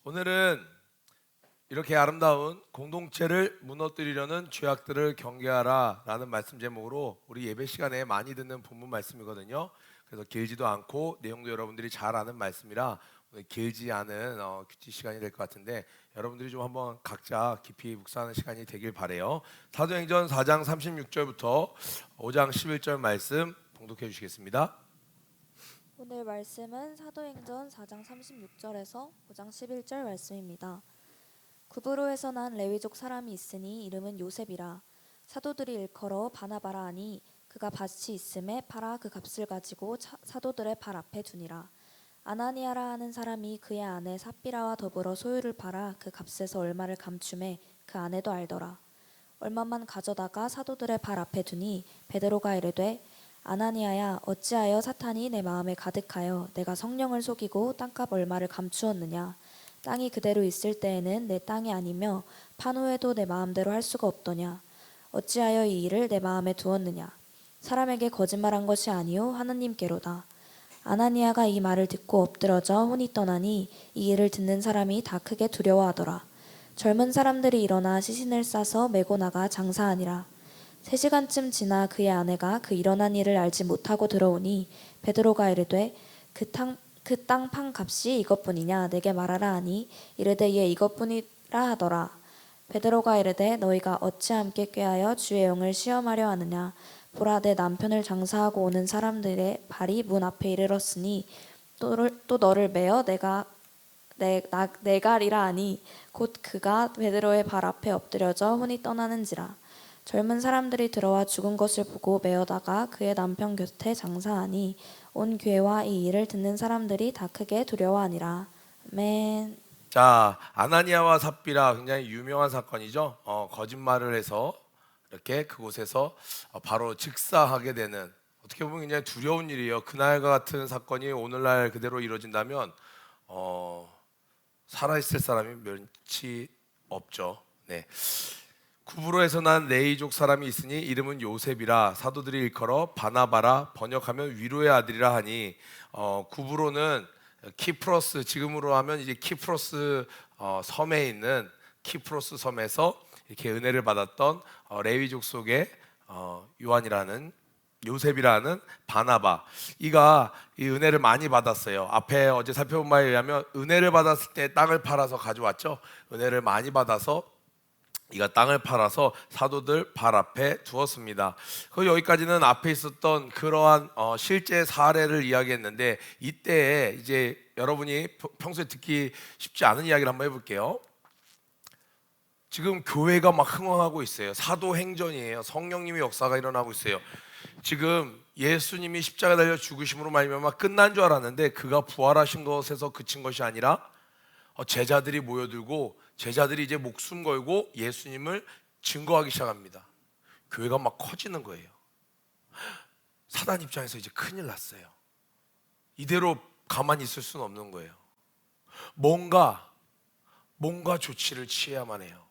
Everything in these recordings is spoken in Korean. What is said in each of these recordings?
오늘은 이렇게 아름다운 공동체를 무너뜨리려는 죄악들을 경계하라 라는 말씀 제목으로 우리 예배 시간에 많이 듣는 본문 말씀이거든요. 그래서 길지도 않고 내용도 여러분들이 잘 아는 말씀이라 오늘 길지 않은 큐티 시간이 될 것 같은데 여러분들이 좀 한번 각자 깊이 묵상하는 시간이 되길 바래요. 사도행전 4장 36절부터 5장 11절 말씀 봉독해 주시겠습니다. 오늘 말씀은 사도행전 4장 36절에서 5장 11절 말씀입니다. 구브로에서 난 레위족 사람이 있으니 이름은 요셉이라. 사도들이 일컬어 바나바라 하니 그가 밭이 있음에 팔아 그 값을 가지고 사도들의 발 앞에 두니라. 아나니아라 하는 사람이 그의 아내 삽비라와 더불어 소유를 팔아 그 값에서 얼마를 감춤해 그 아내도 알더라. 얼마만 가져다가 사도들의 발 앞에 두니 베드로가 이르되 아나니아야, 어찌하여 사탄이 내 마음에 가득하여 내가 성령을 속이고 땅값 얼마를 감추었느냐. 땅이 그대로 있을 때에는 내 땅이 아니며 판 후에도 내 마음대로 할 수가 없더냐. 어찌하여 이 일을 내 마음에 두었느냐. 사람에게 거짓말한 것이 아니요 하느님께로다. 아나니아가 이 말을 듣고 엎드러져 혼이 떠나니 이 일을 듣는 사람이 다 크게 두려워하더라. 젊은 사람들이 일어나 시신을 싸서 메고 나가 장사하니라. 3시간쯤 지나 그의 아내가 그 일어난 일을 알지 못하고 들어오니 베드로가 이르되 그 땅 판 값이 이것뿐이냐 내게 말하라 하니 이르되 예 이것뿐이라 하더라. 베드로가 이르되 너희가 어찌 함께 꾀하여 주의 영을 시험하려 하느냐. 보라 내 남편을 장사하고 오는 사람들의 발이 문 앞에 이르렀으니 또 너를 매어 내가리라 하니 곧 그가 베드로의 발 앞에 엎드려져 혼이 떠나는지라. 젊은 사람들이 들어와 죽은 것을 보고 메어다가 그의 남편 곁에 장사하니 온 교회와 이 일을 듣는 사람들이 다 크게 두려워하니라. 아멘. 자, 아나니아와 삽비라 굉장히 유명한 사건이죠. 거짓말을 해서 이렇게 그곳에서 바로 즉사하게 되는, 어떻게 보면 굉장히 두려운 일이에요. 그날과 같은 사건이 오늘날 그대로 이루어진다면 살아있을 사람이 몇이 없죠. 네. 구브로에서 난 레이족 사람이 있으니 이름은 요셉이라. 사도들이 일컬어 바나바라, 번역하면 위로의 아들이라 하니 구브로는 키프로스, 지금으로 하면 이제 키프로스 섬에 있는 키프로스 섬에서 이렇게 은혜를 받았던 레위족 속의 요셉이라는 바나바, 이가 이 은혜를 많이 받았어요. 앞에 어제 살펴본 바에 의하면 은혜를 받았을 때 땅을 팔아서 가져왔죠. 은혜를 많이 받아서 이가 땅을 팔아서 사도들 발 앞에 두었습니다. 여기까지는 앞에 있었던 그러한 실제 사례를 이야기했는데, 이때에 이제 여러분이 평소에 듣기 쉽지 않은 이야기를 한번 해볼게요. 지금 교회가 막 흥황하고 있어요. 사도행전이에요. 성령님의 역사가 일어나고 있어요. 지금 예수님이 십자가 달려 죽으심으로 말미암아 끝난 줄 알았는데 그가 부활하신 것에서 그친 것이 아니라 제자들이 모여들고 제자들이 이제 목숨 걸고 예수님을 증거하기 시작합니다. 교회가 막 커지는 거예요. 사단 입장에서 이제 큰일 났어요. 이대로 가만히 있을 수는 없는 거예요. 뭔가 조치를 취해야만 해요.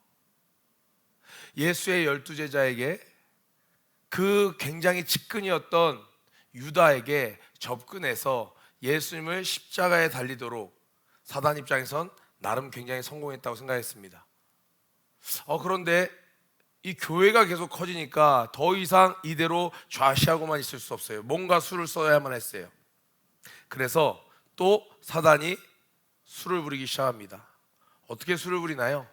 예수의 12제자에게 그 굉장히 측근이었던 유다에게 접근해서 예수님을 십자가에 달리도록, 사단 입장에선 나름 굉장히 성공했다고 생각했습니다. 그런데 이 교회가 계속 커지니까 더 이상 이대로 좌시하고만 있을 수 없어요. 뭔가 수를 써야만 했어요. 그래서 또 사단이 수를 부리기 시작합니다. 어떻게 수를 부리나요?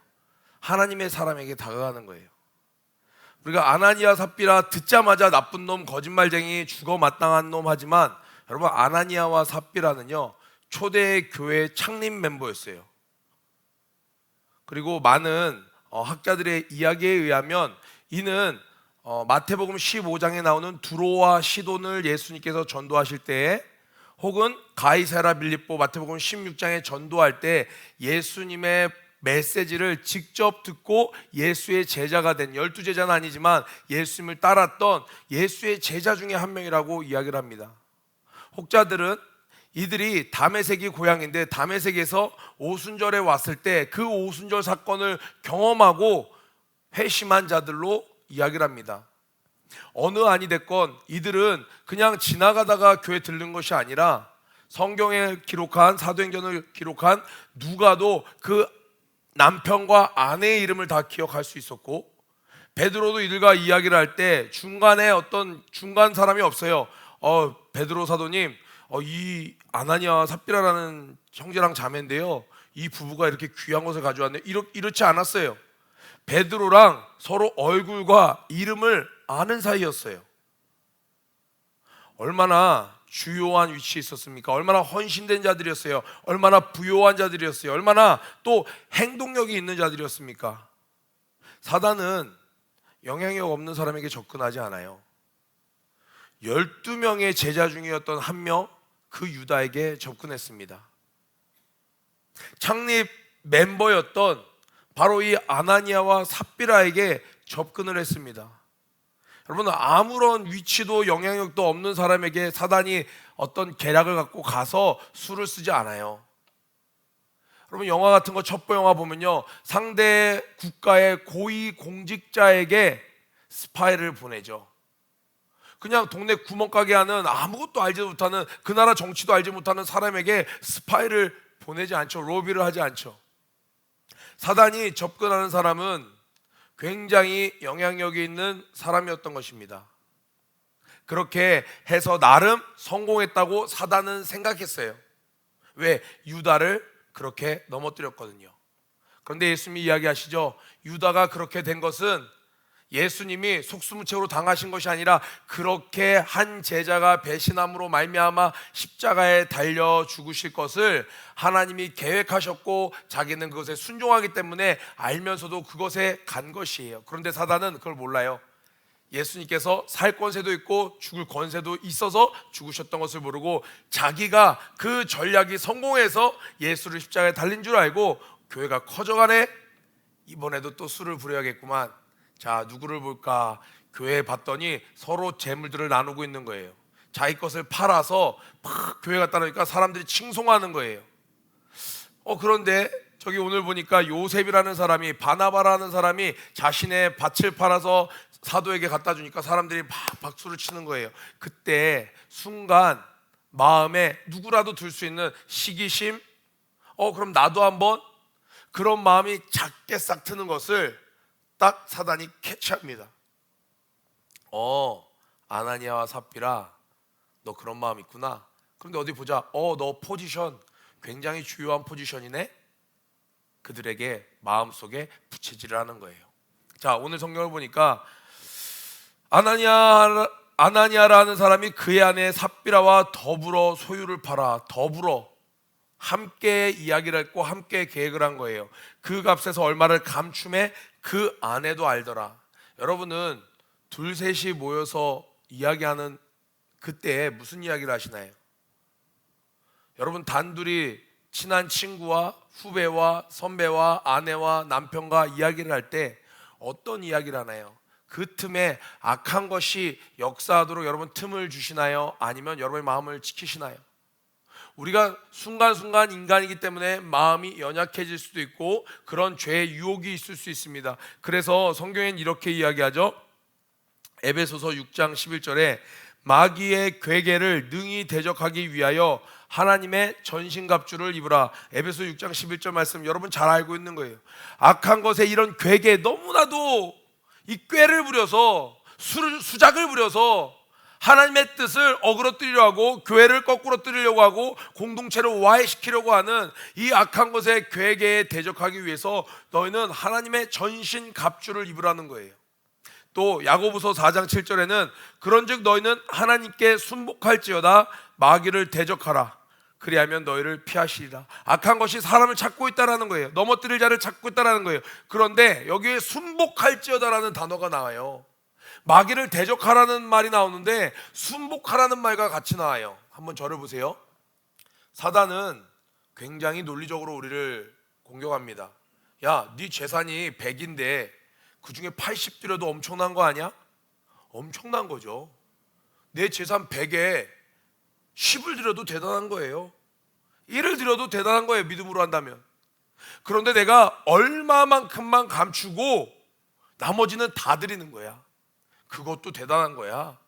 하나님의 사람에게 다가가는 거예요. 우리가 아나니아 삽비라 듣자마자 나쁜 놈, 거짓말쟁이, 죽어 마땅한 놈 하지만, 여러분, 아나니아와 삽비라는요 초대 교회 창립 멤버였어요. 그리고 많은 학자들의 이야기에 의하면 이는 마태복음 15장에 나오는 두로와 시돈을 예수님께서 전도하실 때에, 혹은 가이사랴 빌립보 마태복음 16장에 전도할 때 예수님의 메시지를 직접 듣고 예수의 제자가 된, 12제자는 아니지만 예수님을 따랐던 예수의 제자 중에 한 명이라고 이야기를 합니다. 혹자들은 이들이 다메섹이 고향인데 다메섹에서 오순절에 왔을 때 그 오순절 사건을 경험하고 회심한 자들로 이야기를 합니다. 어느 안이 됐건 이들은 그냥 지나가다가 교회 들른 것이 아니라 성경에 기록한 사도행전을 기록한 누가도 그 남편과 아내의 이름을 다 기억할 수 있었고, 베드로도 이들과 이야기를 할 때 중간에 어떤 중간 사람이 없어요. 베드로 사도님, 이 아나니아와 삽비라라는 형제랑 자매인데요, 이 부부가 이렇게 귀한 것을 가져왔네요. 이렇지 않았어요. 베드로랑 서로 얼굴과 이름을 아는 사이였어요. 얼마나 주요한 위치에 있었습니까? 얼마나 헌신된 자들이었어요. 얼마나 부요한 자들이었어요. 얼마나 또 행동력이 있는 자들이었습니까? 사단은 영향력 없는 사람에게 접근하지 않아요. 12명의 제자 중이었던 한 명, 그 유다에게 접근했습니다. 창립 멤버였던 바로 이 아나니아와 삽비라에게 접근을 했습니다. 여러분, 아무런 위치도 영향력도 없는 사람에게 사단이 어떤 계략을 갖고 가서 수를 쓰지 않아요. 여러분, 영화 같은 거, 첩보 영화 보면요, 상대 국가의 고위 공직자에게 스파이를 보내죠. 그냥 동네 구멍가게 하는, 아무것도 알지 못하는, 그 나라 정치도 알지 못하는 사람에게 스파이를 보내지 않죠. 로비를 하지 않죠. 사단이 접근하는 사람은 굉장히 영향력이 있는 사람이었던 것입니다. 그렇게 해서 나름 성공했다고 사단은 생각했어요. 왜? 유다를 그렇게 넘어뜨렸거든요. 그런데 예수님이 이야기하시죠. 유다가 그렇게 된 것은 예수님이 속수무책으로 당하신 것이 아니라 그렇게 한 제자가 배신함으로 말미암아 십자가에 달려 죽으실 것을 하나님이 계획하셨고, 자기는 그것에 순종하기 때문에 알면서도 그것에 간 것이에요. 그런데 사단은 그걸 몰라요. 예수님께서 살 권세도 있고 죽을 권세도 있어서 죽으셨던 것을 모르고, 자기가 그 전략이 성공해서 예수를 십자가에 달린 줄 알고, 교회가 커져가네, 이번에도 또 술을 부려야겠구만, 자, 누구를 볼까? 교회에 봤더니 서로 재물들을 나누고 있는 거예요. 자기 것을 팔아서 막 교회 갔다 오니까 사람들이 칭송하는 거예요. 그런데 저기 오늘 보니까 요셉이라는 사람이, 바나바라는 사람이 자신의 밭을 팔아서 사도에게 갖다 주니까 사람들이 막 박수를 치는 거예요. 그때 순간 마음에 누구라도 들 수 있는 시기심, 그럼 나도 한번, 그런 마음이 작게 싹 트는 것을 딱 사단이 캐치합니다. 아나니아와 삽비라, 너 그런 마음 있구나. 그런데 어디 보자. 너 포지션 굉장히 주요한 포지션이네. 그들에게 마음속에 부채질을 하는 거예요. 자, 오늘 성경을 보니까 아나니아라는 사람이 그의 아내 삽비라와 더불어 소유를 팔아, 더불어 함께 이야기를 했고 함께 계획을 한 거예요. 그 값에서 얼마를 감춤해 그 아내도 알더라. 여러분은 둘 셋이 모여서 이야기하는 그때 무슨 이야기를 하시나요? 여러분, 단둘이 친한 친구와 후배와 선배와 아내와 남편과 이야기를 할 때 어떤 이야기를 하나요? 그 틈에 악한 것이 역사하도록 여러분 틈을 주시나요? 아니면 여러분의 마음을 지키시나요? 우리가 순간순간 인간이기 때문에 마음이 연약해질 수도 있고 그런 죄의 유혹이 있을 수 있습니다. 그래서 성경엔 이렇게 이야기하죠. 에베소서 6장 11절에 마귀의 괴계를 능히 대적하기 위하여 하나님의 전신갑주를 입으라. 에베소 6장 11절 말씀 여러분 잘 알고 있는 거예요. 악한 것에 이런 괴계, 너무나도 이 꾀를 부려서 수작을 부려서 하나님의 뜻을 어그러뜨리려고 하고 교회를 거꾸로 뜨리려고 하고 공동체를 와해시키려고 하는 이 악한 것의 괴계에 대적하기 위해서 너희는 하나님의 전신갑주를 입으라는 거예요. 또 야고보서 4장 7절에는 그런즉 너희는 하나님께 순복할지어다 마귀를 대적하라 그리하면 너희를 피하시리라. 악한 것이 사람을 찾고 있다라는 거예요. 넘어뜨릴 자를 찾고 있다라는 거예요. 그런데 여기에 순복할지어다라는 단어가 나와요. 마귀를 대적하라는 말이 나오는데 순복하라는 말과 같이 나와요. 한번 저를 보세요. 사단은 굉장히 논리적으로 우리를 공격합니다. 야, 네 재산이 100인데 그 중에 80 드려도 엄청난 거 아니야? 엄청난 거죠. 내 재산 100에 10을 드려도 대단한 거예요. 1을 드려도 대단한 거예요, 믿음으로 한다면. 그런데 내가 얼마만큼만 감추고 나머지는 다 드리는 거야. 그것도 대단한 거야.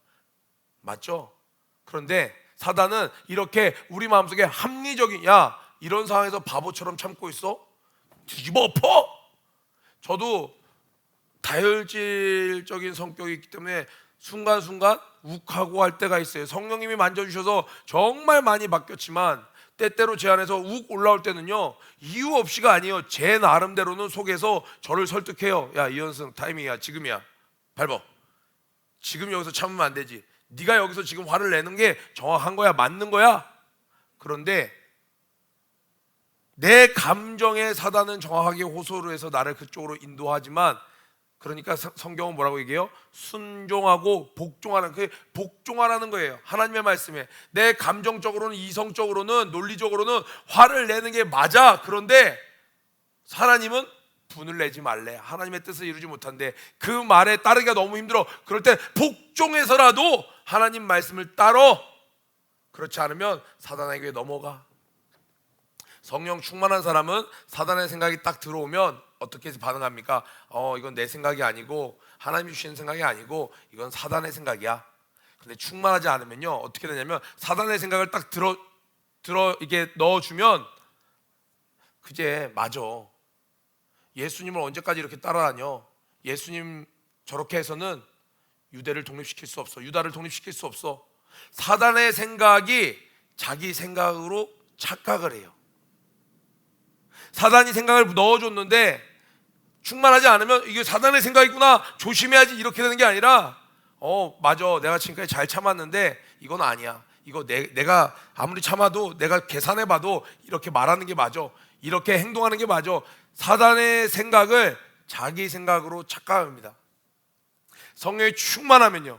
맞죠? 그런데 사단은 이렇게 우리 마음속에 합리적인, 야 이런 상황에서 바보처럼 참고 있어? 뒤집어 엎어! 저도 다혈질적인 성격이 있기 때문에 순간순간 욱하고 할 때가 있어요. 성령님이 만져주셔서 정말 많이 바뀌었지만 때때로 제 안에서 욱 올라올 때는요, 이유 없이가 아니에요. 제 나름대로는 속에서 저를 설득해요. 야 이현승, 타이밍이야, 지금이야, 밟어. 지금 여기서 참으면 안 되지. 네가 여기서 지금 화를 내는 게 정확한 거야, 맞는 거야. 그런데 내 감정의 사단은 정확하게 호소를 해서 나를 그쪽으로 인도하지만, 그러니까 성경은 뭐라고 얘기해요? 순종하고 복종하는, 그 복종하라는 거예요. 하나님의 말씀에 내 감정적으로는, 이성적으로는, 논리적으로는 화를 내는 게 맞아. 그런데 하나님은 분을 내지 말래. 하나님의 뜻을 이루지 못한데 그 말에 따르기가 너무 힘들어. 그럴 때 복종해서라도 하나님 말씀을 따러. 그렇지 않으면 사단에게 넘어가. 성령 충만한 사람은 사단의 생각이 딱 들어오면 어떻게 반응합니까? 이건 내 생각이 아니고 하나님이 주시는 생각이 아니고 이건 사단의 생각이야. 근데 충만하지 않으면요, 어떻게 되냐면 사단의 생각을 딱 들어 이게 넣어주면, 그제 맞아, 예수님을 언제까지 이렇게 따라다녀? 예수님 저렇게 해서는 유대를 독립시킬 수 없어. 유다를 독립시킬 수 없어. 사단의 생각이 자기 생각으로 착각을 해요. 사단이 생각을 넣어줬는데 충만하지 않으면 이게 사단의 생각이구나, 조심해야지, 이렇게 되는 게 아니라 맞아, 내가 지금까지 잘 참았는데 이건 아니야. 이거 내가 아무리 참아도, 내가 계산해봐도 이렇게 말하는 게 맞아, 이렇게 행동하는 게 맞아. 사단의 생각을 자기 생각으로 착각합니다. 성령이 충만하면요,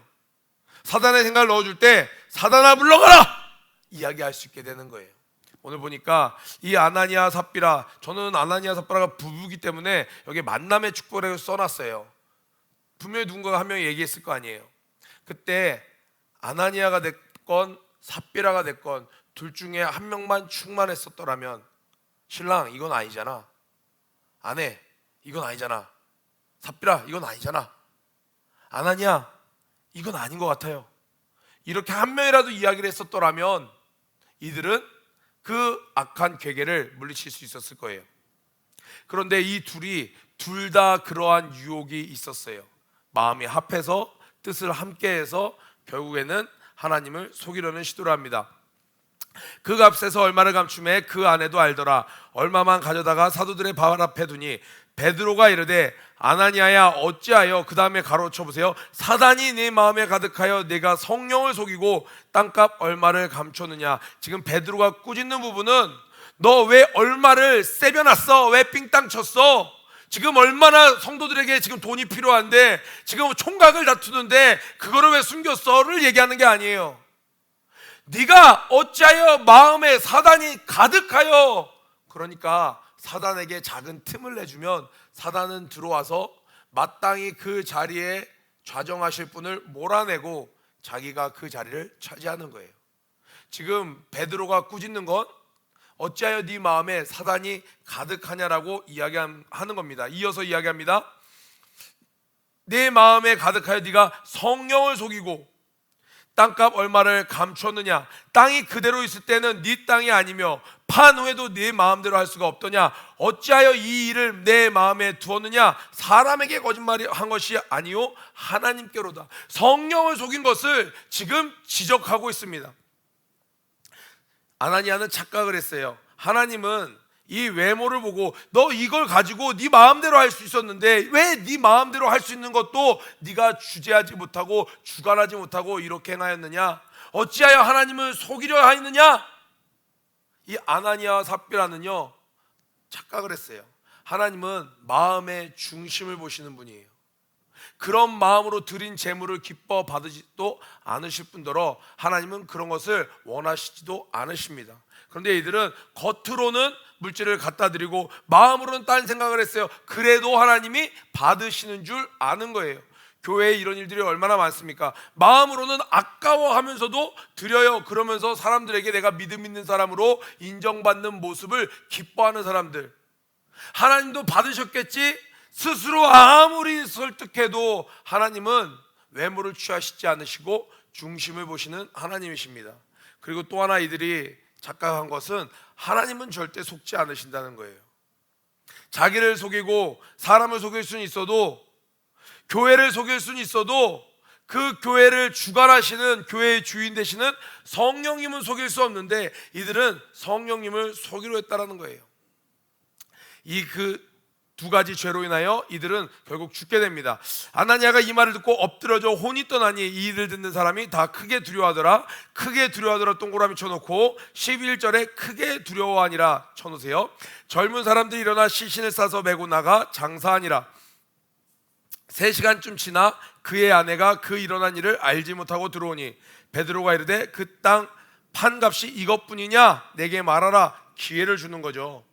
사단의 생각을 넣어줄 때 사단아 물러가라! 이야기할 수 있게 되는 거예요. 오늘 보니까 이 아나니아 삽비라, 저는 아나니아 삽비라가 부부기 때문에 여기 만남의 축복이라고 써놨어요. 분명히 누군가가 한 명이 얘기했을 거 아니에요. 그때 아나니아가 됐건 삽비라가 됐건 둘 중에 한 명만 충만했었더라면, 신랑 이건 아니잖아, 아내 이건 아니잖아, 삽비라 이건 아니잖아, 아나니아 이건 아닌 것 같아요, 이렇게 한 명이라도 이야기를 했었더라면 이들은 그 악한 괴계를 물리칠 수 있었을 거예요. 그런데 이 둘이 둘 다 그러한 유혹이 있었어요. 마음이 합해서 뜻을 함께해서 결국에는 하나님을 속이려는 시도를 합니다. 그 값에서 얼마를 감춤해 그 아내도 알더라. 얼마만 가져다가 사도들의 발 앞에 두니 베드로가 이르되 아나니아야 어찌하여, 그 다음에 가로 쳐보세요, 사단이 네 마음에 가득하여 내가 성령을 속이고 땅값 얼마를 감췄느냐. 지금 베드로가 꾸짖는 부분은 너 왜 얼마를 세벼놨어? 왜 삥땅 쳤어? 지금 얼마나 성도들에게 지금 돈이 필요한데, 지금 총각을 다투는데 그거를 왜 숨겼어?를 얘기하는 게 아니에요. 네가 어찌하여 마음에 사단이 가득하여, 그러니까 사단에게 작은 틈을 내주면 사단은 들어와서 마땅히 그 자리에 좌정하실 분을 몰아내고 자기가 그 자리를 차지하는 거예요. 지금 베드로가 꾸짖는 건 어찌하여 네 마음에 사단이 가득하냐라고 이야기하는 겁니다. 이어서 이야기합니다. 내 마음에 가득하여 네가 성령을 속이고 땅값 얼마를 감췄느냐. 땅이 그대로 있을 때는 네 땅이 아니며 판 후에도 네 마음대로 할 수가 없더냐. 어찌하여 이 일을 내 마음에 두었느냐. 사람에게 거짓말한 것이 아니요 하나님께로다. 성령을 속인 것을 지금 지적하고 있습니다. 아나니아는 착각을 했어요. 하나님은 이 외모를 보고 너 이걸 가지고 네 마음대로 할 수 있었는데 왜 네 마음대로 할 수 있는 것도 네가 주재하지 못하고 주관하지 못하고 이렇게 행하였느냐. 어찌하여 하나님을 속이려 하였느냐. 이 아나니아와 삽비라는요 착각을 했어요. 하나님은 마음의 중심을 보시는 분이에요. 그런 마음으로 드린 재물을 기뻐 받으지도 않으실 뿐더러 하나님은 그런 것을 원하시지도 않으십니다. 그런데 이들은 겉으로는 물질을 갖다 드리고 마음으로는 딴 생각을 했어요. 그래도 하나님이 받으시는 줄 아는 거예요. 교회에 이런 일들이 얼마나 많습니까? 마음으로는 아까워하면서도 드려요. 그러면서 사람들에게 내가 믿음 있는 사람으로 인정받는 모습을 기뻐하는 사람들. 하나님도 받으셨겠지? 스스로 아무리 설득해도 하나님은 외모를 취하시지 않으시고 중심을 보시는 하나님이십니다. 그리고 또 하나 이들이 착각한 것은 하나님은 절대 속지 않으신다는 거예요. 자기를 속이고 사람을 속일 수는 있어도, 교회를 속일 수는 있어도 그 교회를 주관하시는 교회의 주인 되시는 성령님은 속일 수 없는데 이들은 성령님을 속이려 했다라는 거예요. 이 그 두 가지 죄로 인하여 이들은 결국 죽게 됩니다. 아나니아가 이 말을 듣고 엎드려져 혼이 떠나니 이 일을 듣는 사람이 다 크게 두려워하더라. 크게 두려워하더라 동그라미 쳐놓고 11절에 크게 두려워하니라 쳐놓으세요. 젊은 사람들이 일어나 시신을 싸서 메고 나가 장사하니라. 3시간쯤 지나 그의 아내가 그 일어난 일을 알지 못하고 들어오니 베드로가 이르되 그 땅 판값이 이것뿐이냐 내게 말하라. 기회를 주는 거죠.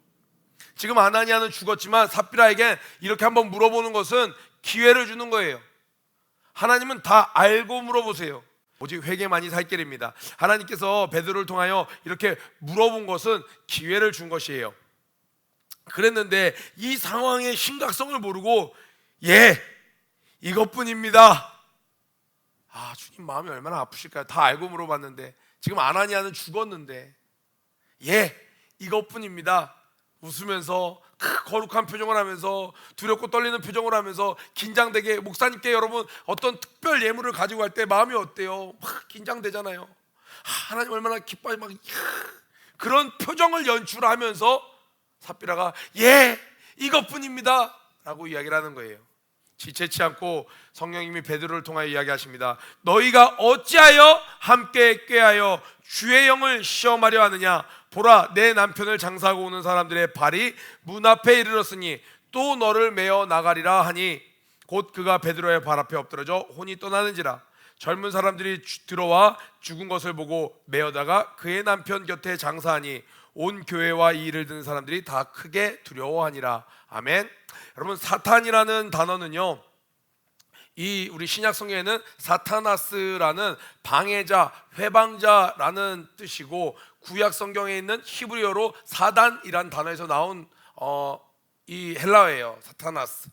지금 아나니아는 죽었지만 삽비라에게 이렇게 한번 물어보는 것은 기회를 주는 거예요. 하나님은 다 알고 물어보세요. 오직 회개만이 살 길입니다. 하나님께서 베드로를 통하여 이렇게 물어본 것은 기회를 준 것이에요. 그랬는데 이 상황의 심각성을 모르고 이것뿐입니다. 주님 마음이 얼마나 아프실까요? 다 알고 물어봤는데 지금 아나니아는 죽었는데 이것뿐입니다. 웃으면서 거룩한 표정을 하면서 두렵고 떨리는 표정을 하면서 긴장되게, 목사님께 여러분 어떤 특별 예물을 가지고 갈 때 마음이 어때요? 막 긴장되잖아요. 하나님 얼마나 기뻐해, 막 그런 표정을 연출하면서 삽비라가 이것뿐입니다 라고 이야기를 하는 거예요. 지체치 않고 성령님이 베드로를 통하여 이야기하십니다. 너희가 어찌하여 함께 꾀하여 주의 영을 시험하려 하느냐? 보라, 내 남편을 장사하고 오는 사람들의 발이 문 앞에 이르렀으니 또 너를 메어 나가리라 하니 곧 그가 베드로의 발 앞에 엎드러져 혼이 떠나는지라. 젊은 사람들이 들어와 죽은 것을 보고 메어다가 그의 남편 곁에 장사하니 온 교회와 이 일을 듣는 사람들이 다 크게 두려워하니라. 아멘. 여러분, 사탄이라는 단어는요, 이 우리 신약 성경에는 사타나스라는 방해자, 회방자라는 뜻이고, 구약 성경에 있는 히브리어로 사단이란 단어에서 나온 이 헬라어예요. 사타나스,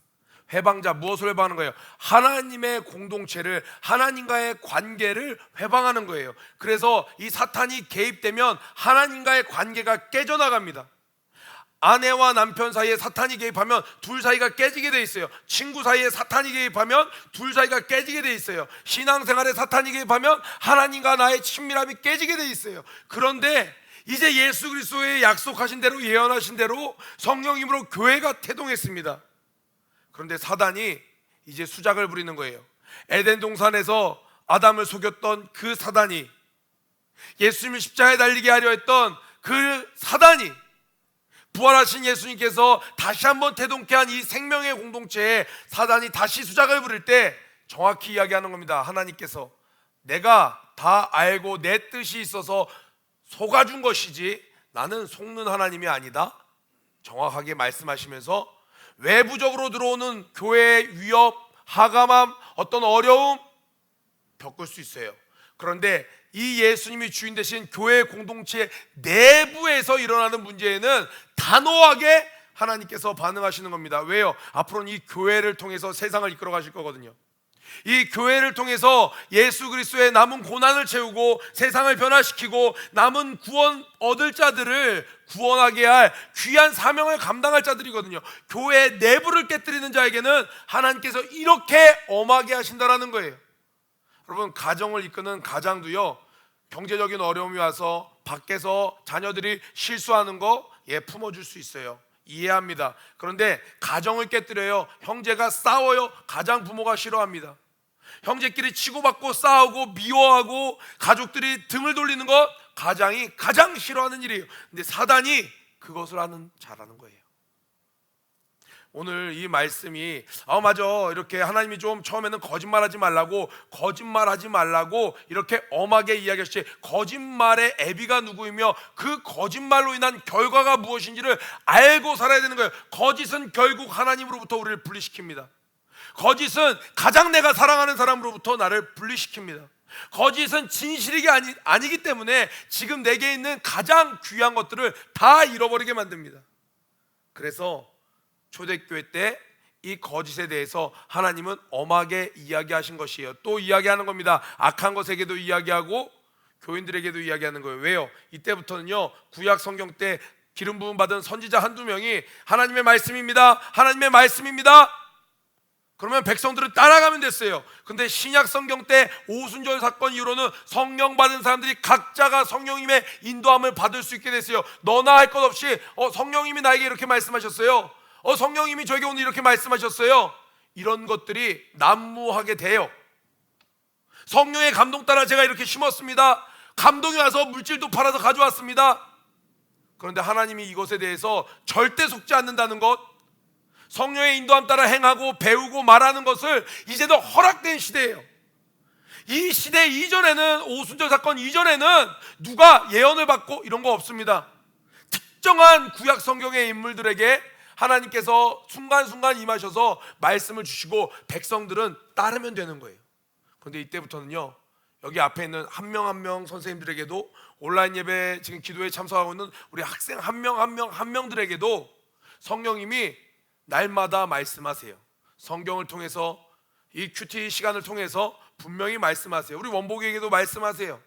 회방자. 무엇을 회방하는 거예요? 하나님의 공동체를, 하나님과의 관계를 회방하는 거예요. 그래서 이 사탄이 개입되면 하나님과의 관계가 깨져나갑니다. 아내와 남편 사이에 사탄이 개입하면 둘 사이가 깨지게 돼 있어요. 친구 사이에 사탄이 개입하면 둘 사이가 깨지게 돼 있어요. 신앙생활에 사탄이 개입하면 하나님과 나의 친밀함이 깨지게 돼 있어요. 그런데 이제 예수 그리스도의 약속하신 대로, 예언하신 대로 성령님으로 교회가 태동했습니다. 그런데 사단이 이제 수작을 부리는 거예요. 에덴 동산에서 아담을 속였던 그 사단이, 예수님을 십자가에 달리게 하려 했던 그 사단이, 부활하신 예수님께서 다시 한번 태동케 한 이 생명의 공동체에 사단이 다시 수작을 부릴 때 정확히 이야기하는 겁니다. 하나님께서 내가 다 알고 내 뜻이 있어서 속아준 것이지 나는 속는 하나님이 아니다, 정확하게 말씀하시면서 외부적으로 들어오는 교회의 위협, 하감함, 어떤 어려움 겪을 수 있어요. 그런데 이 예수님이 주인 되신 교회 공동체 내부에서 일어나는 문제에는 단호하게 하나님께서 반응하시는 겁니다. 왜요? 앞으로는 이 교회를 통해서 세상을 이끌어 가실 거거든요. 이 교회를 통해서 예수 그리스도의 남은 고난을 채우고 세상을 변화시키고 남은 구원 얻을 자들을 구원하게 할 귀한 사명을 감당할 자들이거든요. 교회 내부를 깨뜨리는 자에게는 하나님께서 이렇게 엄하게 하신다라는 거예요. 여러분, 가정을 이끄는 가장도요, 경제적인 어려움이 와서 밖에서 자녀들이 실수하는 거 품어줄 수 있어요. 이해합니다. 그런데 가정을 깨뜨려요. 형제가 싸워요. 가장 부모가 싫어합니다. 형제끼리 치고받고 싸우고 미워하고 가족들이 등을 돌리는 것, 가장이 가장 싫어하는 일이에요. 근데 사단이 그것을 잘하는 거예요. 오늘 이 말씀이 맞아, 이렇게 하나님이 좀 처음에는 거짓말하지 말라고 이렇게 엄하게 이야기하시지, 거짓말의 애비가 누구이며 그 거짓말로 인한 결과가 무엇인지를 알고 살아야 되는 거예요. 거짓은 결국 하나님으로부터 우리를 분리시킵니다. 거짓은 가장 내가 사랑하는 사람으로부터 나를 분리시킵니다. 거짓은 진실이 아니기 때문에 지금 내게 있는 가장 귀한 것들을 다 잃어버리게 만듭니다. 그래서 초대교회 때 이 거짓에 대해서 하나님은 엄하게 이야기하신 것이에요. 또 이야기하는 겁니다. 악한 것에게도 이야기하고 교인들에게도 이야기하는 거예요. 왜요? 이때부터는요, 구약 성경 때 기름 부음 받은 선지자 한두 명이 하나님의 말씀입니다, 하나님의 말씀입니다, 그러면 백성들은 따라가면 됐어요. 근데 신약 성경 때 오순절 사건 이후로는 성령 받은 사람들이 각자가 성령님의 인도함을 받을 수 있게 됐어요. 너나 할 것 없이 성령님이 나에게 이렇게 말씀하셨어요, 성령님이 저에게 오늘 이렇게 말씀하셨어요, 이런 것들이 난무하게 돼요. 성령의 감동 따라 제가 이렇게 심었습니다. 감동이 와서 물질도 팔아서 가져왔습니다. 그런데 하나님이 이것에 대해서 절대 속지 않는다는 것, 성령의 인도함 따라 행하고 배우고 말하는 것을 이제도 허락된 시대예요. 이 시대 이전에는, 오순절 사건 이전에는 누가 예언을 받고 이런 거 없습니다. 특정한 구약 성경의 인물들에게 하나님께서 순간순간 임하셔서 말씀을 주시고 백성들은 따르면 되는 거예요. 그런데 이때부터는요, 여기 앞에 있는 한 명 한 명 선생님들에게도, 온라인 예배 지금 기도에 참석하고 있는 우리 학생 한 명 한 명들에게도 성령님이 날마다 말씀하세요. 성경을 통해서, 이 큐티 시간을 통해서 분명히 말씀하세요. 우리 원복에게도 말씀하세요.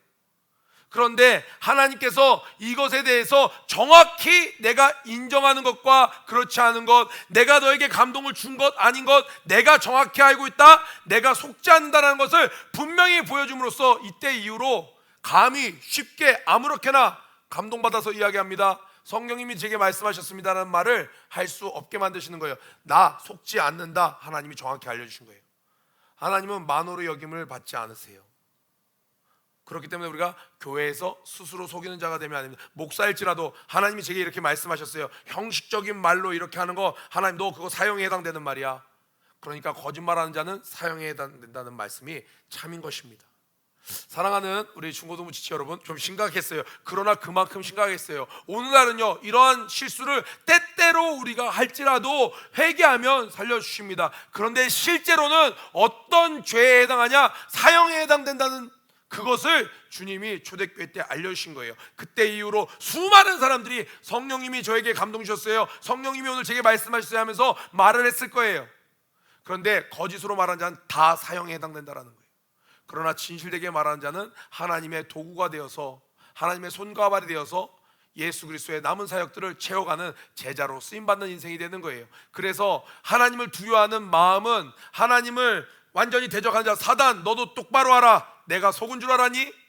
그런데 하나님께서 이것에 대해서 정확히 내가 인정하는 것과 그렇지 않은 것, 내가 너에게 감동을 준 것 아닌 것, 내가 정확히 알고 있다, 내가 속지 않는다는 것을 분명히 보여줌으로써 이때 이후로 감히 쉽게 아무렇게나 감동받아서 이야기합니다, 성령님이 제게 말씀하셨습니다라는 말을 할 수 없게 만드시는 거예요. 나 속지 않는다, 하나님이 정확히 알려주신 거예요. 하나님은 만호로 여김을 받지 않으세요. 그렇기 때문에 우리가 교회에서 스스로 속이는 자가 되면 안 됩니다. 목사일지라도 하나님이 제게 이렇게 말씀하셨어요, 형식적인 말로 이렇게 하는 거 하나님 너 그거 사형에 해당되는 말이야. 그러니까 거짓말하는 자는 사형에 해당된다는 말씀이 참인 것입니다. 사랑하는 우리 중고등부 지체 여러분, 좀 심각했어요. 그러나 그만큼 심각했어요. 오늘날은요, 이러한 실수를 때때로 우리가 할지라도 회개하면 살려주십니다. 그런데 실제로는 어떤 죄에 해당하냐, 사형에 해당된다는 그것을 주님이 초대교회 때 알려주신 거예요. 그때 이후로 수많은 사람들이 성령님이 저에게 감동 주셨어요, 성령님이 오늘 제게 말씀하셨어요 하면서 말을 했을 거예요. 그런데 거짓으로 말한 자는 다 사형에 해당된다라는 거예요. 그러나 진실되게 말하는 자는 하나님의 도구가 되어서, 하나님의 손과 발이 되어서 예수 그리스도의 남은 사역들을 채워가는 제자로 쓰임받는 인생이 되는 거예요. 그래서 하나님을 두려워하는 마음은, 하나님을 완전히 대적하는 자 사단, 너도 똑바로 하라, 내가 속은 줄 알았니?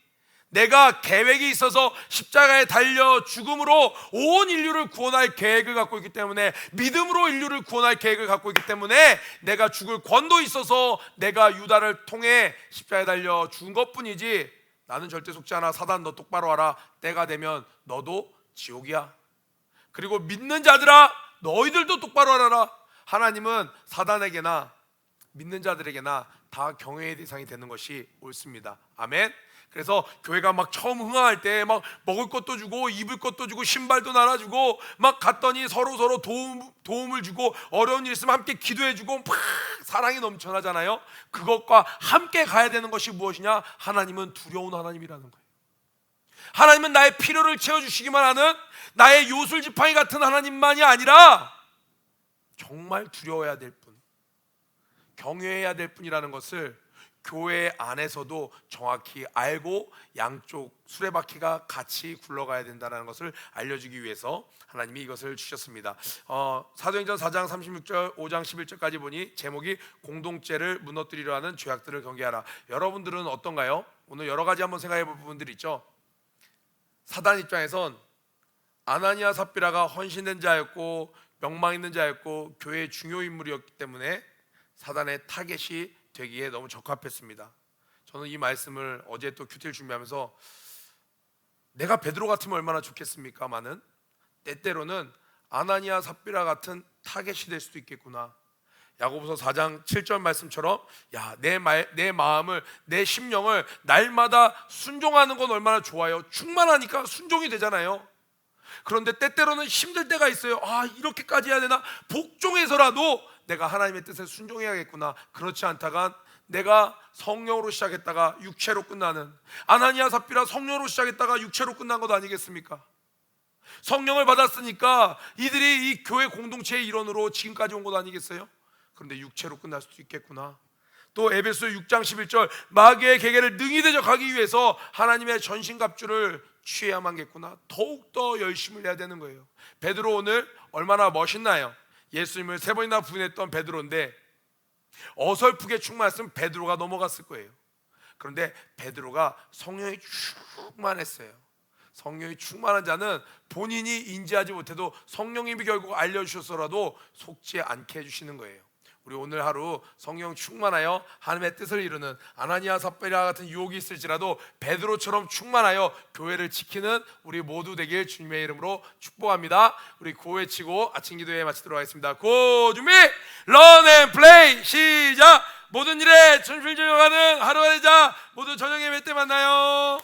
내가 계획이 있어서 십자가에 달려 죽음으로 온 인류를 구원할 계획을 갖고 있기 때문에, 믿음으로 인류를 구원할 계획을 갖고 있기 때문에 내가 죽을 권도 있어서 내가 유다를 통해 십자가에 달려 죽은 것뿐이지, 나는 절대 속지 않아. 사단 너 똑바로 하라, 때가 되면 너도 지옥이야. 그리고 믿는 자들아 너희들도 똑바로 하라. 하나님은 사단에게나 믿는 자들에게나 다 경외의 대상이 되는 것이 옳습니다. 아멘. 그래서 교회가 막 처음 흥황할 때 막 먹을 것도 주고 입을 것도 주고 신발도 나눠주고 막 갔더니 서로 도움을 주고 어려운 일 있으면 함께 기도해주고 막 사랑이 넘쳐나잖아요. 그것과 함께 가야 되는 것이 무엇이냐? 하나님은 두려운 하나님이라는 거예요. 하나님은 나의 필요를 채워주시기만 하는 나의 요술지팡이 같은 하나님만이 아니라 정말 두려워해야 될 분, 경외해야 될 분이라는 것을 교회 안에서도 정확히 알고 양쪽 수레바퀴가 같이 굴러가야 된다는 것을 알려주기 위해서 하나님이 이것을 주셨습니다. 사도행전 4장 36절 5장 11절까지 보니 제목이 공동체를 무너뜨리려 하는 죄악들을 경계하라. 여러분들은 어떤가요? 오늘 여러 가지 한번 생각해 볼 부분들이 있죠. 사단 입장에선 아나니아 삽비라가 헌신된 자였고 명망 있는 자였고 교회의 중요 인물이었기 때문에 사단의 타겟이 되기에 너무 적합했습니다. 저는 이 말씀을 어제 또 큐티를 준비하면서 내가 베드로 같으면 얼마나 좋겠습니까마는 때때로는 아나니아 삽비라 같은 타겟이 될 수도 있겠구나. 야고보서 4장 7절 말씀처럼 내 마음을, 내 심령을 날마다 순종하는 건 얼마나 좋아요. 충만하니까 순종이 되잖아요. 그런데 때때로는 힘들 때가 있어요. 이렇게까지 해야 되나? 복종해서라도 내가 하나님의 뜻에 순종해야겠구나. 그렇지 않다간 내가 성령으로 시작했다가 육체로 끝나는, 아나니아 삽비라 성령으로 시작했다가 육체로 끝난 것 아니겠습니까? 성령을 받았으니까 이들이 이 교회 공동체의 일원으로 지금까지 온 것 아니겠어요? 그런데 육체로 끝날 수도 있겠구나. 또 에베소 6장 11절 마귀의 계계를 능히 대적하기 위해서 하나님의 전신갑주를 취해야만겠구나. 더욱더 열심을 해야 되는 거예요. 베드로 오늘 얼마나 멋있나요? 예수님을 3번이나 부인했던 베드로인데 어설프게 충만했으면 베드로가 넘어갔을 거예요. 그런데 베드로가 성령이 충만했어요. 성령이 충만한 자는 본인이 인지하지 못해도 성령님이 결국 알려주셔서라도 속지 않게 해주시는 거예요. 우리 오늘 하루 성령 충만하여 하나님의 뜻을 이루는 아나니아 삽비라 같은 유혹이 있을지라도 베드로처럼 충만하여 교회를 지키는 우리 모두 되길 주님의 이름으로 축복합니다. 우리 고 외치고 아침 기도회 마치도록 하겠습니다. 고 준비 런 앤 플레이 시작. 모든 일에 전실전능하는 하루가 되자. 모두 저녁 예배 때 만나요.